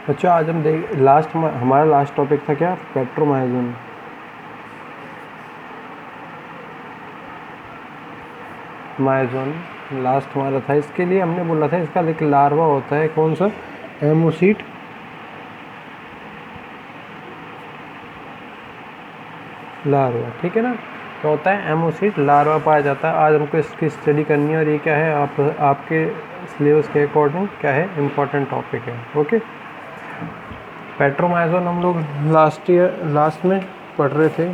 बच्चों आज हम हमारा लास्ट टॉपिक था क्या, पेट्रोमाइजोन। माइजोन लास्ट हमारा था। इसके लिए हमने बोला था इसका एक लार्वा होता है, कौन सा, एमोसीट लार्वा, ठीक है ना। क्या होता है, एमोसीट लार्वा पाया जाता है। आज हमको इसकी स्टडी करनी है और ये क्या है, आपके सिलेबस के अकॉर्डिंग क्या है, इम्पोर्टेंट टॉपिक है। ओके, पेट्रोमाइजोन हम लोग लास्ट में पढ़ रहे थे।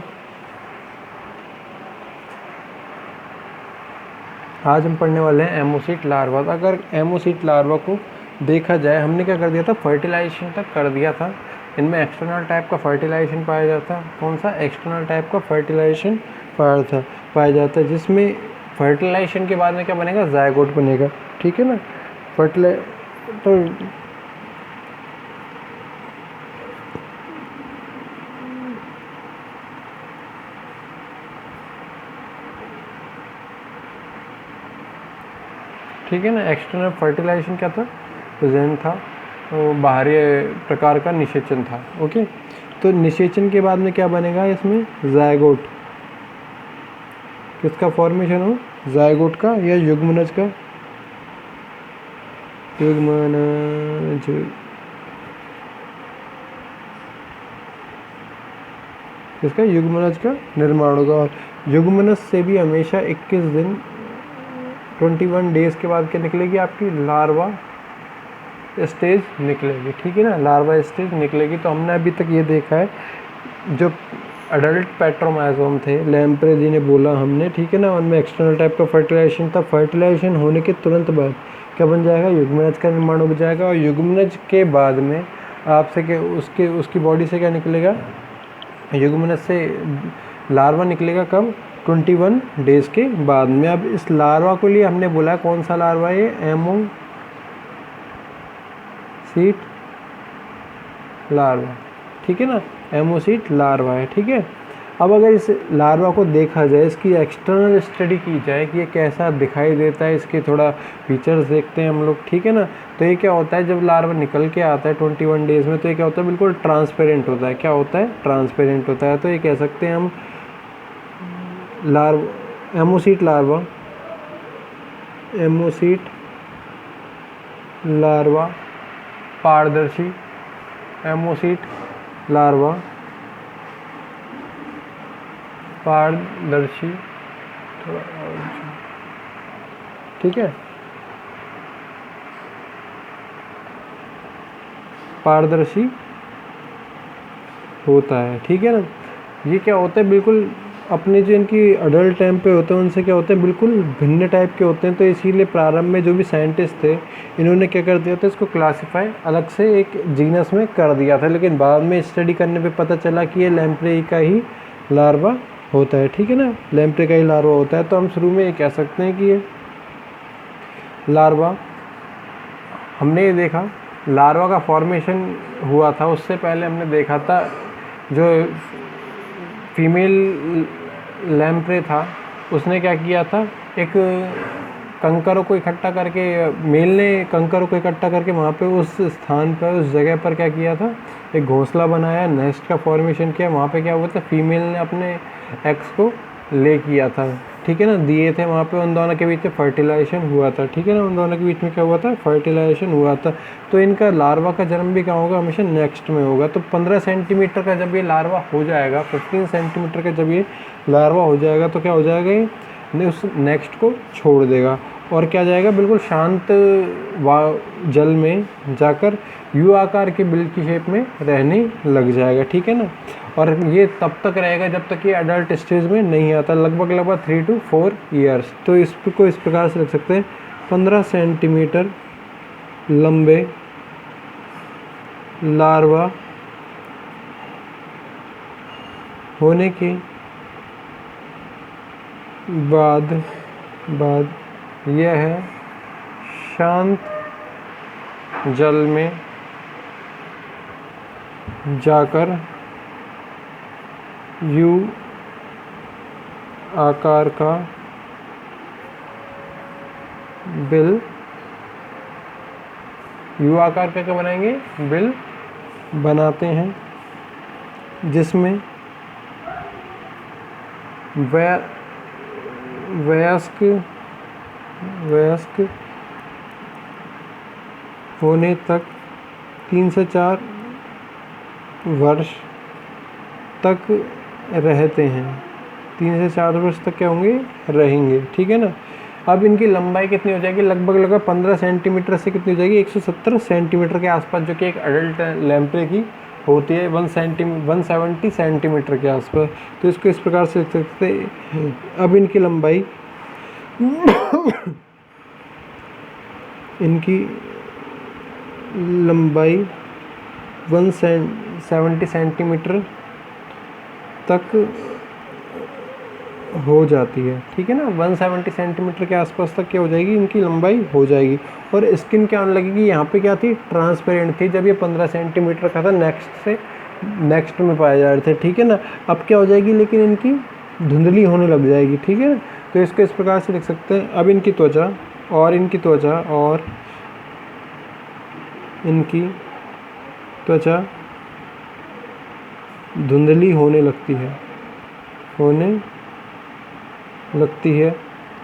आज हम पढ़ने वाले हैं एमोसीट लार्वा। अगर एमोसीट लार्वा को देखा जाए, हमने क्या कर दिया था, फर्टिलाइजेशन तक कर दिया था। इनमें एक्सटर्नल टाइप का फर्टिलाइजेशन पाया जाता है। कौन सा एक्सटर्नल टाइप का फर्टिलाइजेशन पाया जाता है, जिसमें फर्टिलाइजेशन के बाद में क्या बनेगा, जायगोट बनेगा, ठीक है ना। तो ठीक है ना, एक्सटर्नल फर्टिलाइजेशन क्या था, प्रेजेंट था, तो बाहरी प्रकार का निषेचन था। ओके, तो निषेचन के बाद में क्या बनेगा, इसमें जायगोट। किसका फॉर्मेशन हो, जायगोट का या युग्मनज का, युग्मनज, इसका युग्मनज का निर्माण होगा। और युग्मनज से भी हमेशा 21 दिन 21 डेज के बाद क्या निकलेगी, आपकी लार्वा स्टेज निकलेगी, ठीक है ना, लार्वा स्टेज निकलेगी। तो हमने अभी तक ये देखा है, जो अडल्ट पेट्रोमाइजोम थे, लैम्प्रे जी ने बोला हमने, ठीक है ना, उनमें एक्सटर्नल टाइप का फर्टिलाइजेशन था। फर्टिलाइजेशन होने के तुरंत बाद क्या बन जाएगा, युग्मनज का निर्माण हो जाएगा। और युग्मनज के बाद में आपसे क्या, उसकी बॉडी से क्या निकलेगा, युग्मनज से लार्वा निकलेगा कब, 21 डेज के बाद में। अब इस लार्वा को लिए हमने बोला कौन सा लार्वा है, एमोसीट लार्वा, ठीक है ना, एमोसीट लार्वा है, ठीक है। अब अगर इस लार्वा को देखा जाए, इसकी एक्सटर्नल स्टडी की जाए कि ये कैसा दिखाई देता है, इसके थोड़ा फीचर्स देखते हैं हम लोग, ठीक है ना। तो ये क्या होता है, जब लार्वा निकल के आता है 21 डेज में, तो ये क्या होता है, बिल्कुल ट्रांसपेरेंट होता है। क्या होता है, ट्रांसपेरेंट होता है। तो ये कह सकते हैं हम एमोसीट लार्वा पारदर्शी, एमोसीट लार्वा पारदर्शी, ठीक है, पारदर्शी होता है, ठीक है ना। ये क्या होता है, बिल्कुल अपने जो इनकी अडल्ट टाइम पे होते हैं उनसे क्या होते हैं, बिल्कुल भिन्न टाइप के होते हैं। तो इसीलिए प्रारंभ में जो भी साइंटिस्ट थे, इन्होंने क्या कर दिया था, इसको क्लासिफाई अलग से एक जीनस में कर दिया था। लेकिन बाद में स्टडी करने पे पता चला कि ये लैम्प्रे का ही लार्वा होता है, ठीक है ना, लैम्प्रे का ही लार्वा होता है। तो हम शुरू में ये कह सकते हैं कि ये लार्वा, हमने ये देखा लार्वा का फॉर्मेशन हुआ था। उससे पहले हमने देखा था जो फीमेल लैम्प्रे था, उसने क्या किया था, एक कंकरों को इकट्ठा करके, मेल ने कंकरों को इकट्ठा करके वहाँ पे उस स्थान पर, उस जगह पर क्या किया था, एक घोंसला बनाया, नेस्ट का फॉर्मेशन किया। वहाँ पे क्या हुआ था, फीमेल ने अपने एग्स को ले किया था, ठीक है ना, दिए थे वहाँ पे। उन दोनों के बीच में फर्टिलाइजेशन हुआ था, ठीक है ना, उन दोनों के बीच में क्या हुआ था, फर्टिलाइजेशन हुआ था। तो इनका लार्वा का जन्म भी कहाँ होगा, हमेशा नेक्स्ट में होगा। तो 15 सेंटीमीटर का जब ये लार्वा हो जाएगा, 15 सेंटीमीटर का जब ये लार्वा हो जाएगा, तो क्या हो जाएगा, ये उस नेक्स्ट को छोड़ देगा और क्या जाएगा, बिल्कुल शांत जल में जाकर यू आकार के बिल की शेप में रहने लग जाएगा, ठीक है ना। और ये तब तक रहेगा जब तक ये अडल्ट स्टेज में नहीं आता, लगभग 3 to 4 ईयर्स। तो इसको इस प्रकार से रख सकते हैं, 15 सेंटीमीटर लंबे लार्वा होने के बाद यह शांत जल में जाकर यू आकार का बिल, यू आकार का क्या बनाएंगे, बिल बनाते हैं जिसमें वयस्क होने तक 3 से 4 वर्ष तक रहते हैं। 3 से 4 वर्ष तक क्या होंगे, रहेंगे, ठीक है ना। अब इनकी लंबाई कितनी हो जाएगी, लगभग 15 सेंटीमीटर से कितनी हो जाएगी, 170 सेंटीमीटर के आसपास, जो कि एक अडल्ट लैम्प्रे की होती है 170 सेंटीमीटर के आसपास। तो इसको इस प्रकार से लिख सकते हैं। अब इनकी लंबाई इनकी लंबाई 170 सेंटीमीटर तक हो जाती है, ठीक है ना। 170 सेंटीमीटर के आसपास तक क्या हो जाएगी, इनकी लंबाई हो जाएगी। और स्किन क्या होने लगेगी, यहाँ पे क्या थी, ट्रांसपेरेंट थी जब ये 15 सेंटीमीटर का था, नेक्स्ट में पाए जा रहे थे, ठीक है ना। अब क्या हो जाएगी, लेकिन इनकी धुंधली होने लग जाएगी, ठीक है ना। तो इसको इस प्रकार से लिख सकते हैं। अब इनकी त्वचा और इनकी त्वचा धुंधली होने लगती है।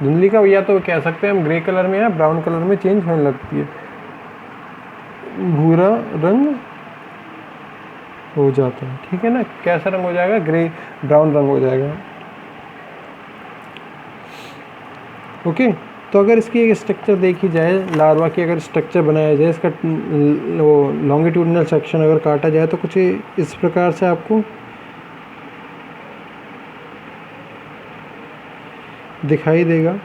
धुंधली का या तो कह सकते हैं हम ग्रे कलर में या ब्राउन कलर में चेंज होने लगती है, भूरा रंग हो जाता है, ठीक है ना। कैसा रंग हो जाएगा, ग्रे ब्राउन रंग हो जाएगा। ओके, तो अगर इसकी एक स्ट्रक्चर देखी जाए, लार्वा की अगर स्ट्रक्चर बनाया जाए, इसका वो लॉन्गिट्यूडिनल सेक्शन अगर काटा जाए तो कुछ इस प्रकार से आपको दिखाई देगा।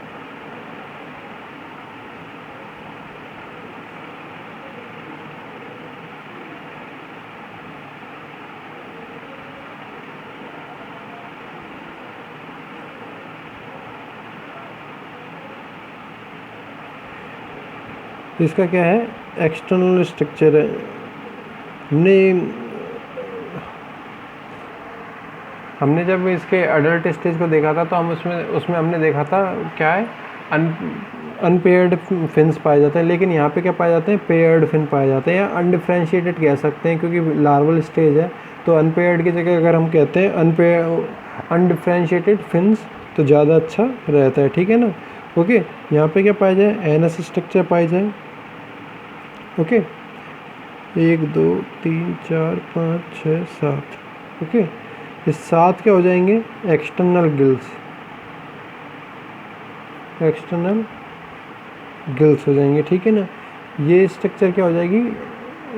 इसका क्या है, एक्सटर्नल स्ट्रक्चर है। हमने जब इसके अडल्ट स्टेज को देखा था तो हम उसमें हमने देखा था क्या है, अनपेयर्ड फिन्स पाए जाते हैं। लेकिन यहाँ पे क्या पाए जाते हैं, पेयर्ड फिन पाए जाते हैं, या अनडिफ्रेंशिएटेड कह सकते हैं, क्योंकि लार्वल स्टेज है। तो अनपेयर्ड की जगह अगर हम कहते हैं अनडिफ्रेंशिएटेड फिन्स तो ज़्यादा अच्छा रहता है, ठीक है ना। ओके, यहाँ पे क्या पाया जाए, एनस स्ट्रक्चर पाई जाए। ओके, 1 2 3 4 5 6 7। ओके, ये 7 क्या हो जाएंगे, एक्सटर्नल गिल्स हो जाएंगे, ठीक है ना। ये स्ट्रक्चर क्या हो जाएगी,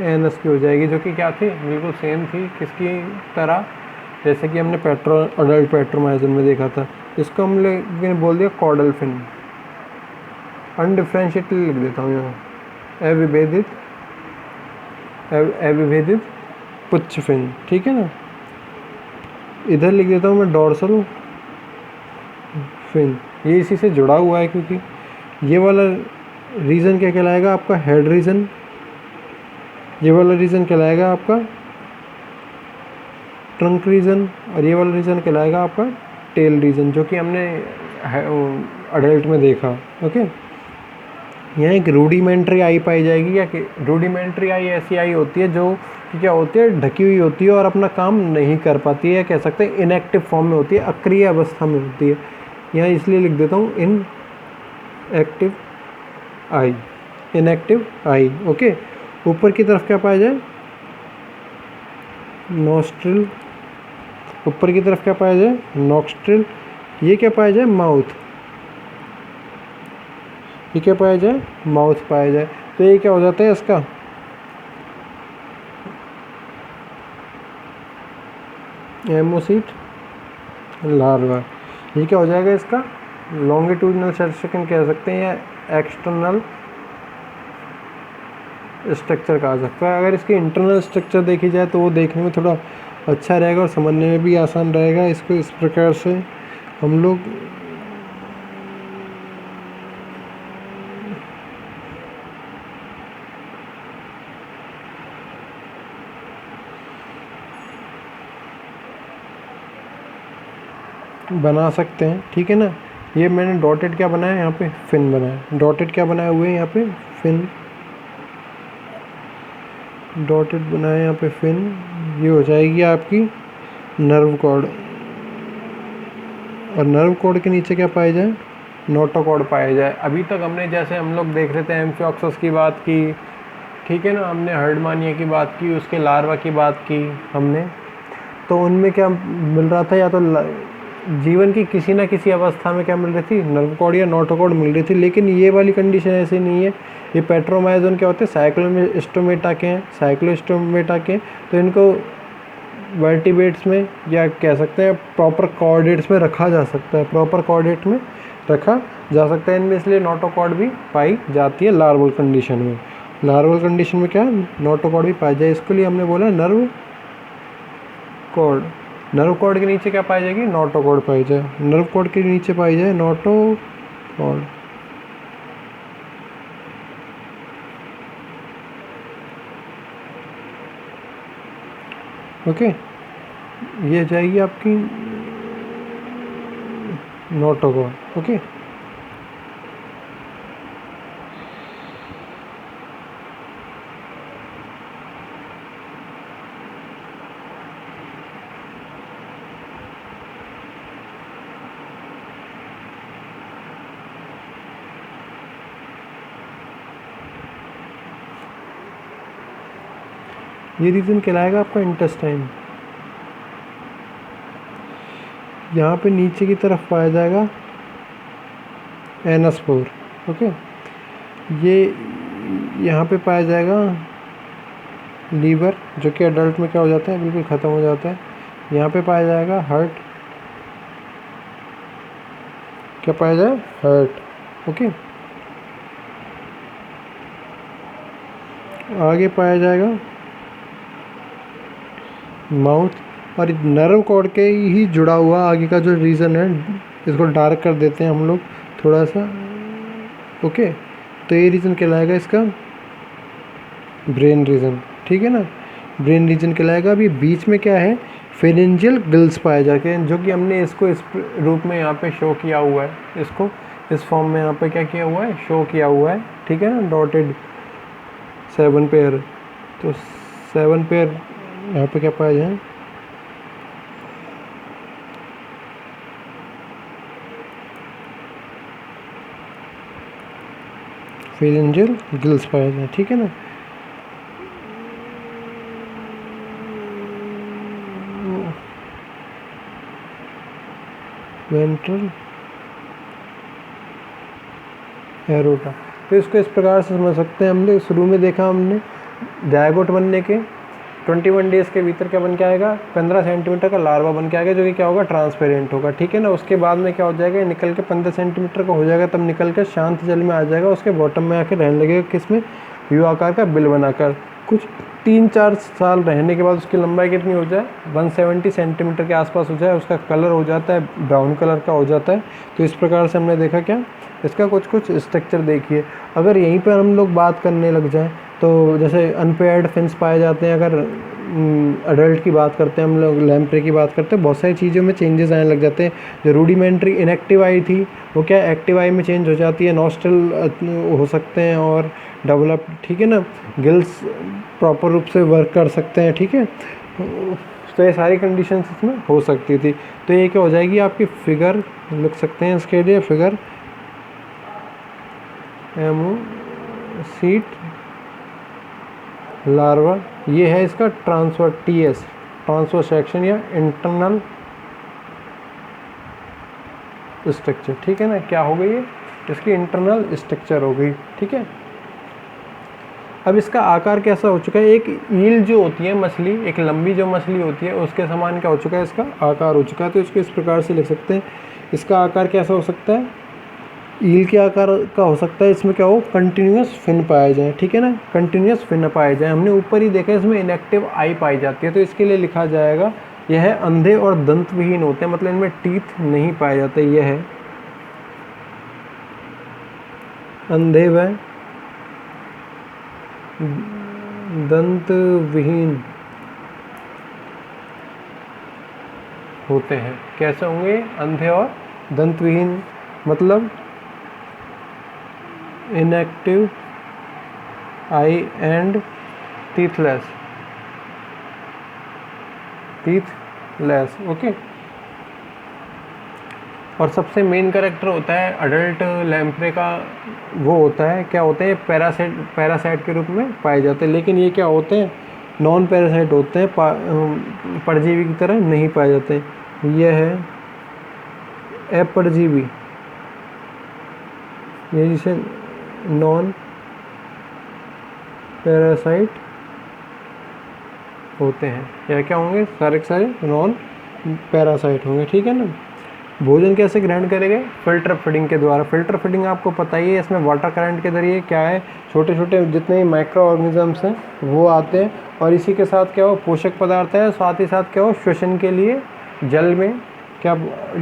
एनस की हो जाएगी, जो कि क्या थी, बिल्कुल सेम थी किसकी तरह, जैसे कि हमने अडल्ट पेट्रोमाइजन में देखा था। इसको हम लोगों ने बोल दिया कॉर्डल फिन। अनडिफ्रेंशिएटेड लिख देता हूँ यहाँ, अविभेदित पुच्छ फिन, ठीक है ना। इधर लिख देता हूँ मैं डॉर्सल फिन, ये इसी से जुड़ा हुआ है, क्योंकि ये वाला रीजन क्या कहलाएगा आपका, हेड रीजन। ये वाला रीजन कहलाएगा आपका ट्रंक रीजन, और ये वाला रीजन कहलाएगा आपका टेल रीजन, जो कि हमने अडल्ट में देखा। ओके, यहाँ एक रूडिमेंट्री आई पाई जाएगी, या रूडिमेंट्री आई ऐसी आई होती है जो कि क्या होती है, ढकी हुई होती है और अपना काम नहीं कर पाती है, कह सकते हैं इनएक्टिव फॉर्म में होती है, अक्रिय अवस्था में होती है। यहाँ इसलिए लिख देता हूँ इनएक्टिव आई। ओके, ऊपर की तरफ क्या पाया जाए, नॉस्ट्रिल। ऊपर की तरफ क्या पाया जाए, नॉस्ट्रिल। ये क्या पाया जाए, माउथ। ये क्या पाया जाए, माउथ पाया जाए। तो ये क्या हो जाता है इसका, एमोसीट लार्वा। ये क्या हो जाएगा इसका, लॉन्गिट्यूडिनल सेक्शन कह सकते हैं, या एक्सटर्नल स्ट्रक्चर कहा सकता है। अगर इसकी इंटरनल स्ट्रक्चर देखी जाए तो वो देखने में थोड़ा अच्छा रहेगा और समझने में भी आसान रहेगा। इसको इस प्रकार से हम लोग बना सकते हैं, ठीक है ना। ये मैंने डॉटेड क्या बनाया, यहाँ पे फिन बनाया, डॉटेड क्या बनाए हुए हैं यहाँ पे, फिन। डॉटेड बनाए यहाँ पे फिन, ये हो जाएगी आपकी नर्व कॉर्ड। और नर्व कॉर्ड के नीचे क्या पाया जाए, नोटोकॉर्ड पाया जाए। अभी तक हमने जैसे हम लोग देख रहे थे एम्फिऑक्सस की बात की, ठीक है ना, हमने हर्डमानिया की बात की, उसके लार्वा की बात की हमने, तो उनमें क्या मिल रहा था, या तो जीवन की किसी ना किसी अवस्था में क्या मिल रही थी, नर्व कॉर्ड या नोटोकॉर्ड मिल रही थी। लेकिन ये वाली कंडीशन ऐसी नहीं है। ये पेट्रोमाइजोन क्या होते हैं, साइक्लोस्टोमेटा के हैं, साइक्लोस्टोमेटा के, तो इनको वर्टिब्रेट्स में या कह सकते हैं प्रॉपर कोऑर्डिनेट्स में रखा जा सकता है, प्रॉपर कोऑर्डिनेट में रखा जा सकता है इनमें, इसलिए नोटोकॉर्ड भी पाई जाती है लार्वल कंडीशन में। लार्वल कंडीशन में क्या नोटोकॉर्ड भी पाई जाए, इसके लिए हमने बोला नर्व कॉर्ड। नर्व कॉर्ड के नीचे क्या पाई जाएगी, नोटोकॉर्ड पाई जाए। नर्व कॉर्ड के नीचे पाई जाए नोटोकॉर्ड। ओके, ये जाएगी आपकी नोटोकॉर्ड। ओके, ये रीजन कहलाएगा आपका इंटेस्टाइन। यहाँ पे नीचे की तरफ पाया जाएगा एनस पोर। ओके, ये यहाँ पे पाया जाएगा लीवर, जो कि अडल्ट में क्या हो जाता है, बिल्कुल ख़त्म हो जाता है। यहाँ पे पाया जाएगा हार्ट, क्या पाया जाए, हार्ट। ओके, आगे पाया जाएगा माउथ, और नर्व कॉर्ड के ही जुड़ा हुआ आगे का जो रीजन है, इसको डार्क कर देते हैं हम लोग थोड़ा सा। ओके, तो ये रीजन कहलाएगा इसका ब्रेन रीजन, ठीक है ना, ब्रेन रीजन कहलाएगा। अभी बीच में क्या है, फेरेंजियल गिल्स पाए जाके हैं, जो कि हमने इसको इस रूप में यहाँ पे शो किया हुआ है, इसको इस फॉर्म में यहाँ पे क्या किया हुआ है, शो किया हुआ है, ठीक है ना, डॉटेड 7 पेयर। तो 7 पेयर यहाँ पे क्या पाया जाए, फेरेंजियल गिल्स पाया जाए, ठीक है ना। वेंट्रल एरोटा, तो इसको इस प्रकार से समझ सकते हैं। हमने शुरू में देखा, हमने जायगोट बनने के 21 डेज़ के भीतर क्या बन के आएगा, 15 सेंटीमीटर का लार्वा बन के आएगा, जो कि क्या होगा, ट्रांसपेरेंट होगा, ठीक है ना। उसके बाद में क्या हो जाएगा, निकल के 15 सेंटीमीटर का हो जाएगा, तब निकल के शांत जल में आ जाएगा, उसके बॉटम में आके रहने लगेगा, किसमें, यू आकार का बिल बनाकर। कुछ 3-4 साल रहने के बाद उसकी लंबाई कितनी हो जाए, 170 सेंटीमीटर के आसपास हो जाए, उसका कलर हो जाता है ब्राउन कलर का हो जाता है। तो इस प्रकार से हमने देखा क्या, इसका कुछ स्ट्रक्चर देखिए। अगर यहीं पर हम लोग बात करने लग जाएं, तो जैसे अनपेयर्ड फिन्स पाए जाते हैं, अगर अडल्ट की बात करते हैं हम लोग, लैम्प्रे की बात करते हैं, बहुत सारी चीज़ों में चेंजेस आने लग जाते हैं। जो रूडिमेंट्री इनएक्टिव आई थी, वो क्या एक्टिव आई में चेंज हो जाती है, नॉस्ट्रल हो सकते हैं और डेवलप, ठीक है ना, गिल्स प्रॉपर रूप से वर्क कर सकते हैं, ठीक है। तो ये सारी कंडीशंस इसमें हो सकती थी। तो ये क्या हो जाएगी आपकी फिगर, लिख सकते हैं इसके लिए फिगर, एमोसीट लार्वा, ये है इसका ट्रांसफर टीएस, ट्रांसफर सेक्शन या इंटरनल स्ट्रक्चर, ठीक है ना। क्या हो गई है, इसकी इंटरनल स्ट्रक्चर हो गई, ठीक है। अब इसका आकार कैसा हो चुका है, एक ईल जो होती है मछली, एक लंबी जो मछली होती है, उसके समान क्या हो चुका है, इसका आकार हो चुका है। तो इसको इस प्रकार से लिख सकते हैं, इसका आकार कैसा हो सकता है, ईल के आकार का हो सकता है। इसमें क्या हो, कंटिन्यूस फिन पाए जाए, ठीक है ना, कंटिन्यूस फिन पाए जाए। हमने ऊपर ही देखा, इसमें इनएक्टिव आई पाई जाती है, तो इसके लिए लिखा जाएगा, यह अंधे और दंतविहीन होते हैं, मतलब इनमें टीथ नहीं पाए जाते। यह है अंधे व दंतविहीन होते हैं। कैसे होंगे, अंधे और दंतविहीन, मतलब इनएक्टिव आई एंड टीथलेस, टीथलेस, ओके। और सबसे मेन कैरेक्टर होता है अडल्ट लैम्प्रे का, वो होता है, क्या होते हैं, पैरासाइट के रूप में पाए जाते हैं। लेकिन ये क्या होते हैं, नॉन पैरासाइट होते हैं, परजीवी की तरह नहीं पाए जाते। यह है अपरजीवी, ये जिसे नॉन पैरासाइट होते हैं, या क्या होंगे, सारे के सारे नॉन पैरासाइट होंगे, ठीक है ना। भोजन कैसे ग्रहण करेंगे, फिल्टर फीडिंग के द्वारा। फिल्टर फीडिंग आपको पता ही है, इसमें वाटर करंट के जरिए क्या है, छोटे छोटे जितने माइक्रो ऑर्गेनिजम्स हैं वो आते हैं, और इसी के साथ क्या हो, पोषक पदार्थ है, साथ ही साथ क्या हो, श्वसन के लिए जल में क्या,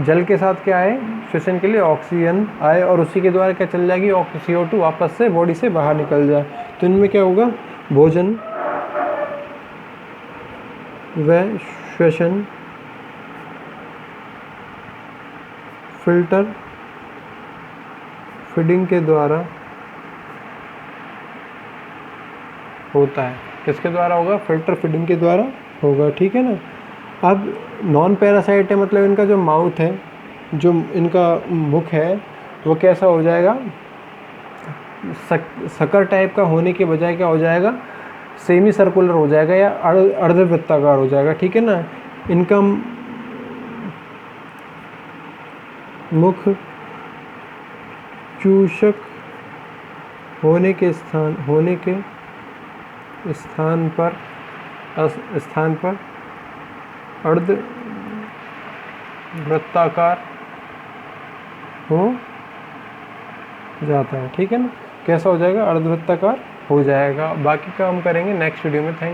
जल के साथ क्या है, श्वसन के लिए ऑक्सीजन आए, और उसी के द्वारा क्या चल जाएगी, CO2 वापस से बॉडी से बाहर निकल जाए। तो इनमें क्या होगा, भोजन व श्वसन फिल्टर फीडिंग के द्वारा होता है। किसके द्वारा होगा, फिल्टर फीडिंग के द्वारा होगा, ठीक है ना। अब नॉन पैरासाइट है, मतलब इनका जो माउथ है, जो इनका मुख है, वो कैसा हो जाएगा, शक्कर टाइप का होने के बजाय क्या हो जाएगा, सेमी सर्कुलर हो जाएगा, या अर्धवृत्ताकार हो जाएगा, ठीक है ना। इनका मुख चूषक होने के स्थान पर अर्धवृत्ताकार हो जाता है, ठीक है ना। कैसा हो जाएगा, अर्धवृत्ताकार हो जाएगा। बाकी का हम करेंगे नेक्स्ट वीडियो में। थैंक